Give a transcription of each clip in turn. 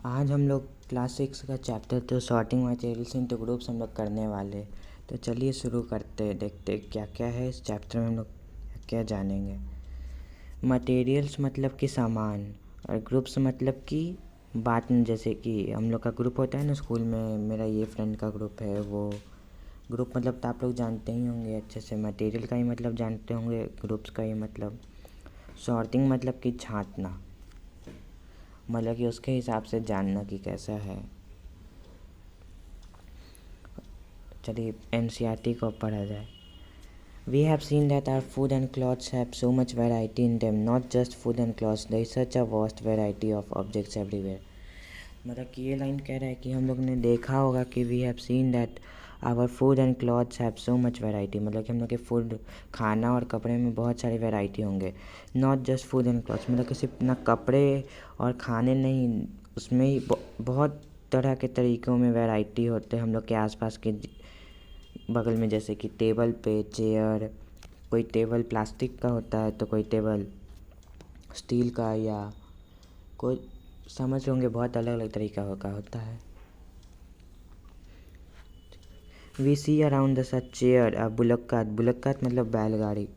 आज हम लोग क्लास 6 का चैप्टर तो सॉर्टिंग मटेरियल्स इनटू ग्रुप्स हम लोग करने वाले। तो चलिए शुरू करते हैं, देखते हैं क्या क्या है इस चैप्टर में हम लोग क्या जानेंगे। मटेरियल्स मतलब कि सामान, और ग्रुप्स मतलब कि बात। जैसे कि हम लोग का ग्रुप होता है ना स्कूल में, मेरा ये फ्रेंड का ग्रुप है, वो ग्रुप मतलब तो आप लोग जानते ही होंगे अच्छे से। मटेरियल का ही मतलब जानते होंगे, ग्रुप्स का ही मतलब। सॉर्टिंग मतलब कि छांटना, मतलब कि उसके हिसाब से जानना कि कैसा है। चलिए एनसीईआरटी को पढ़ा जाए। We have seen that our food and clothes have so much variety in them. Not just food and clothes, there is such a vast variety of objects everywhere. मतलब कि ये लाइन कह रहा है कि हम लोग ने देखा होगा कि we have seen that our food and clothes have so much variety. मतलब कि हम लोग के फूड, खाना और कपड़े में बहुत सारी वैरायटी होंगे। Not just food and clothes, मतलब कि सिर्फ ना कपड़े और खाने नहीं, उसमें ही बहुत तरह के तरीक़ों में वैरायटी होते हैं हम लोग के आसपास के बगल में। जैसे कि टेबल पे चेयर, कोई टेबल प्लास्टिक का होता है तो कोई टेबल स्टील का, या कोई समझ होंगे बहुत अलग अलग तरीका का होता है। We see around the such chair, bullock cart, bullock cart मतलब बैलगाड़ी,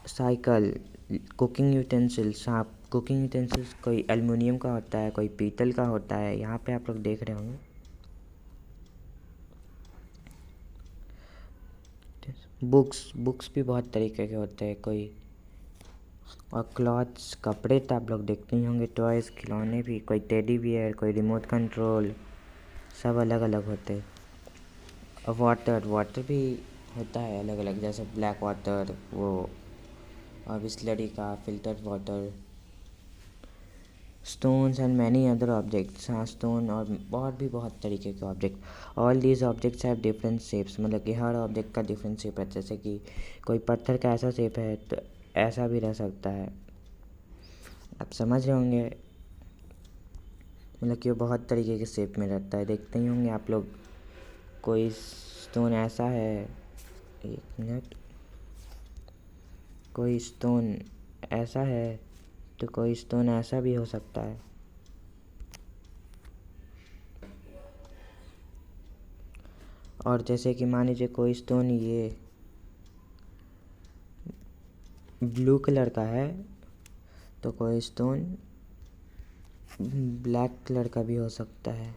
साइकिल, कुकिंग यूटेंसिल्स। हाँ, कुकिंग यूटेंसिल्स कोई एल्युमिनियम का होता है, कोई पीतल का होता है। यहाँ पे आप लोग देख रहे होंगे। बुक्स, बुक्स भी बहुत तरीके के होते हैं कोई। और क्लॉथ्स, कपड़े तो आप लोग देखते ही होंगे। टॉयज़, खिलौने भी, कोई टेडी बियर, कोई रिमोट कंट्रोल, सब अलग अलग होते हैं। और वाटर, वाटर भी होता है अलग अलग, जैसे ब्लैक वाटर वो, और बिस्लरी का filtered water. Stones and many other objects. हाँ, स्टोन और भी बहुत तरीके के object. All these objects have different shapes, मतलब कि हर ऑब्जेक्ट का डिफरेंट शेप है। जैसे कि कोई पत्थर का ऐसा शेप है तो ऐसा भी रह सकता है, आप समझ रहे होंगे। मतलब कि वो बहुत तरीके के शेप में रहता है, देखते ही होंगे आप लोग। कोई स्टोन ऐसा है, एक मिनट, कोई स्टोन ऐसा है तो कोई स्टोन ऐसा भी हो सकता है। और जैसे कि मान लीजिए कोई स्टोन ये ब्लू कलर का है तो कोई स्टोन ब्लैक कलर का भी हो सकता है।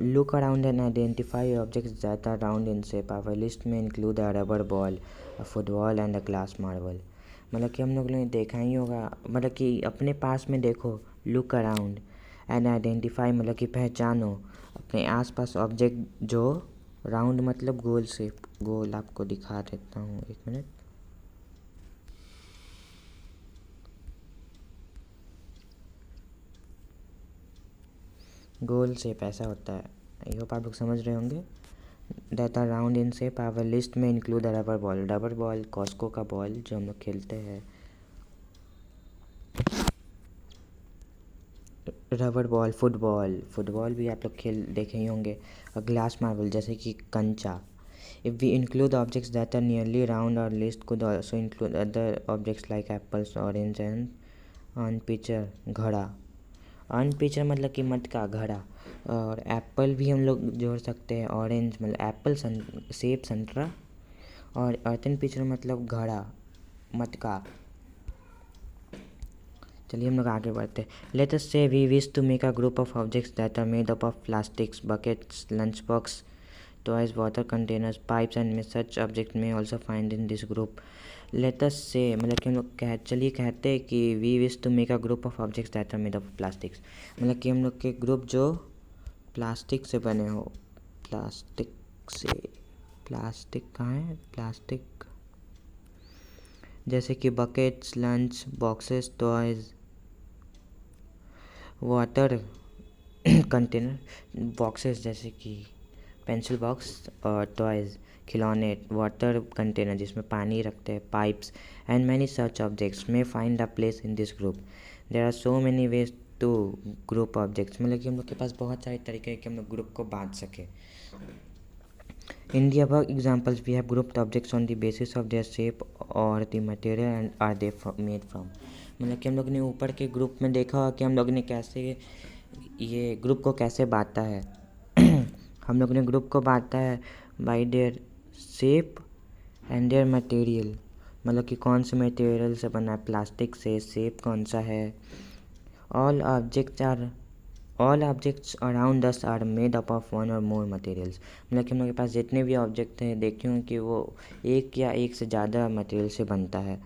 Look around and identify objects that are round in shape. Our list may include a rubber ball, a football and a glass marble. मतलब कि हम लोग ने देखा ही होगा, मतलब कि अपने पास में देखो। लुक अराउंड एंड आइडेंटिफाई, मतलब कि पहचानो अपने आसपास ऑब्जेक्ट जो राउंड मतलब गोल शेप। गोल आपको दिखा देता हूँ, एक मिनट। गोल शेप ऐसा होता है, आई होप आप लोग समझ रहे होंगे। That are round in shape. Our list में include rubber ball, rubber ball Cosco का बॉल जो हम लोग खेलते हैं। रबर बॉल, फुटबॉल, फुटबॉल भी आप लोग खेल देखे ही होंगे। और ग्लास मार्बल जैसे कि कंचा। If we include objects that are nearly round, और list could also include other objects like apples, orange and ऑन पिक्चर, घड़ा। ऑन पिक्चर मतलब कि मटका, घड़ा। और एप्पल भी हम लोग जोड़ सकते हैं, ऑरेंज मतलब एप्पल, सेब, संतरा। और अर्थन पिक्चर मतलब घड़ा, मटका। चलिए हम लोग आगे बढ़ते हैं। Let us say we wish to make a group of objects that are made up of plastics, buckets, lunch box, toys, water containers, pipes and such object may also find in this group. Let us say मतलब कि हम लोग चलिए कहते हैं कि we wish to make a group of objects that are made of plastics, मतलब कि हम लोग के ग्रुप जो प्लास्टिक से बने हो। प्लास्टिक से, प्लास्टिक कहाँ है, प्लास्टिक जैसे कि buckets, lunch boxes, toys, water container, boxes जैसे कि पेंसिल बॉक्स, और टॉयज़ खिलौने, वाटर कंटेनर जिसमें पानी रखते हैं, pipes and many such objects may find a place in this group. There are so many ways to group objects, मतलब कि हम लोग के पास बहुत सारे तरीके हैं कि हम लोग ग्रुप को बांट सकें। In the above examples, we have grouped objects on the basis of their shape or the material and are they made from. मतलब कि हम लोग ने ऊपर के ग्रुप में देखा होगा कि हम लोग ने कैसे ये ग्रुप को कैसे बांटा है। हम लोग ने ग्रुप को बांटा है by their shape and their material, मतलब कि कौन से मटेरियल से बना है, प्लास्टिक से, शेप कौन सा है। All objects around us are made up of one or more materials, मतलब कि हम लोग के पास जितने भी ऑब्जेक्ट हैं देखे हों कि वो एक या एक से ज़्यादा मटेरियल से बनता है।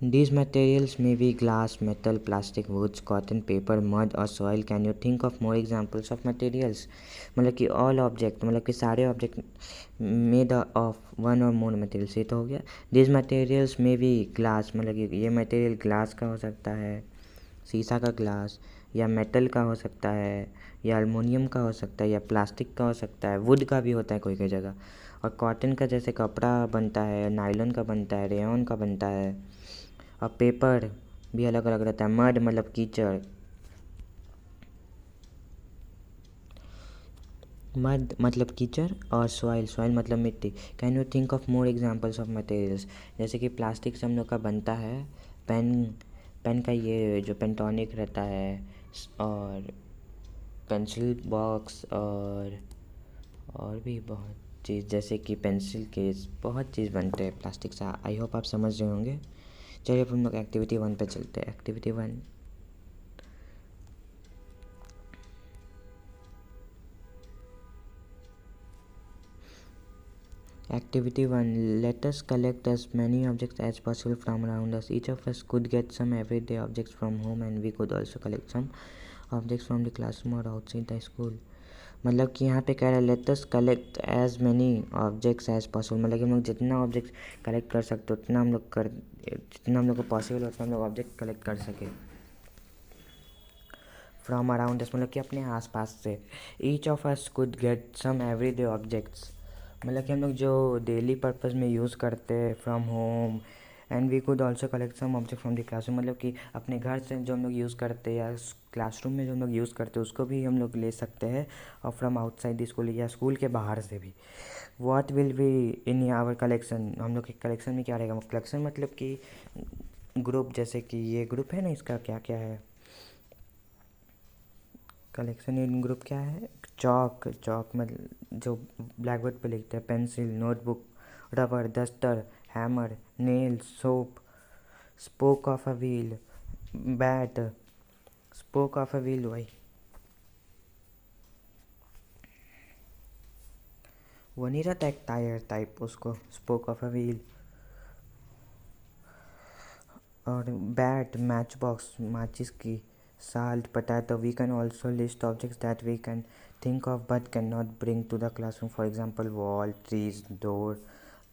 These materials may be glass, metal, plastic, woods, cotton, paper, mud और soil. Can you think of more examples of materials? मतलब कि all object, मतलब कि सारे object made of one or more materials, ये तो हो गया। These materials may be glass, मतलब कि ये मटेरियल ग्लास का हो सकता है, शीशा का ग्लास, या मेटल का हो सकता है, या अल्मुनियम का हो सकता है, या प्लास्टिक का हो सकता है, वुड का भी होता है कोई कोई जगह। और कॉटन का जैसे कपड़ा बनता है, नायलॉन का बनता है, रेयॉन का बनता है। और पेपर भी अलग अलग रहता है। मड मतलब कीचड़, मड मतलब कीचड़, और सॉइल मतलब मिट्टी। Can you think of more examples of materials? जैसे कि प्लास्टिक से हम लोग का बनता है पेन का ये जो पेंटोनिक रहता है, और पेंसिल बॉक्स, और भी बहुत चीज़, जैसे कि पेंसिल केस, बहुत चीज़ बनते हैं प्लास्टिक से। आई होप आप समझ रहे होंगे। चलिए अब हम लोग एक्टिविटी 1 पे चलते हैं। Activity 1, Activity 1. Let us collect as many objects as possible from around us. Each of us could get some everyday objects from home and we could also collect some objects from the classroom or outside the school. मतलब कि यहाँ पे कह रहा है let us collect as many objects as possible, मतलब कि हम लोग जितना ऑब्जेक्ट कलेक्ट कर सकते उतना हम लोग जितना हम लोग को पॉसिबल उतना हम लोग ऑब्जेक्ट कलेक्ट कर सके फ्रॉम अराउंड अस, मतलब कि अपने आसपास से। Each of us could get some everyday objects, मतलब कि हम लोग जो डेली पर्पज़ में यूज़ करते हैं from home, and we could also collect some object from the classroom, मतलब कि अपने घर से जो हम लोग यूज़ करते हैं या क्लासरूम में जो हम लोग यूज़ करते हैं उसको भी हम लोग ले सकते हैं, और फ्रॉम आउटसाइड द स्कूल या स्कूल के बाहर से भी। What will be in our collection, हम लोग के कलेक्शन में क्या रहेगा? कलेक्शन मतलब कि ग्रुप, जैसे कि ये ग्रुप है ना, इसका क्या क्या है कलेक्शन इन ग्रुप क्या है? चौक मतलब जो ब्लैक बोर्ड पे लिखते हैं, pencil, notebook, rubber, duster, hammer, nail, soap, spoke of a wheel, bat, spoke of a wheel, वही वो नहीं रहता एक टायर टाइप, उसको स्पोक ऑफ अ व्हील। और बैट, मैच बॉक्स, माचिस की, salt, potato. We can also list objects that we can think of but cannot bring to the classroom. For example, wall, trees, door,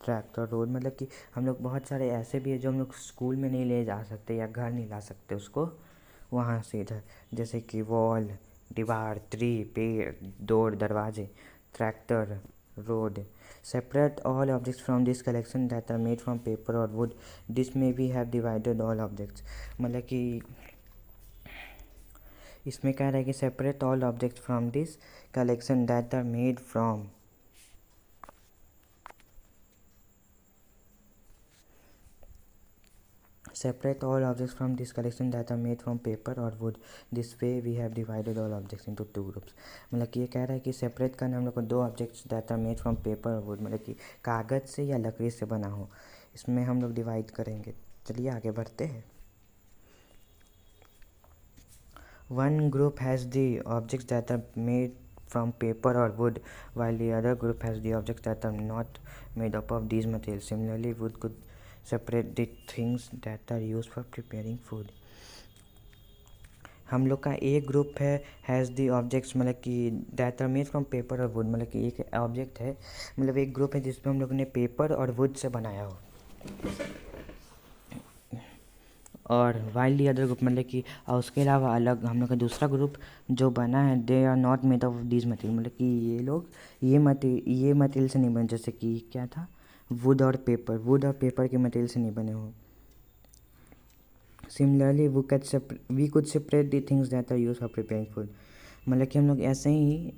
tractor, road, मतलब कि हम लोग बहुत सारे ऐसे भी है जो हम लोग स्कूल में नहीं ले जा सकते या घर नहीं ला सकते उसको वहाँ से इधर, जैसे कि वॉल दीवार, ट्री पेड़, डोर दरवाजे, tractor, road. Separate all objects from this collection that are made from paper or wood. This may be have divided all objects, मतलब कि इसमें कह रहा है कि separate all object from this collection that are made from separate all objects from this collection that are made from paper or wood. This way we have divided all objects into two groups. मतलब कि ये कह रहा है कि separate करना हम लोग को दो objects that are made from paper or wood, मतलब कि कागज़ से या लकड़ी से बना हो, इसमें हम लोग डिवाइड करेंगे। चलिए आगे बढ़ते हैं। One group has the objects that are made from paper or wood, while the other group has the objects that are not made up of these materials. Similarly, wood could separate the things that are used for preparing food. हम लोग का एक group है has the objects, मतलब कि that are made from paper or wood, मतलब कि एक ऑब्जेक्ट है, मतलब एक ग्रुप है जिसमें हम लोग ने पेपर और वुड से बनाया हो। और वाइल दी अदर ग्रुप, मतलब कि और उसके अलावा अलग हम लोग का दूसरा ग्रुप जो बना है, they are not made of these material, मतलब कि ये लोग ये मटेरियल से नहीं बने, जैसे कि क्या था, वुड और पेपर के मटेरियल से नहीं बने हो। Similarly we could separate the things that are use for preparing food, मतलब कि हम लोग ऐसे ही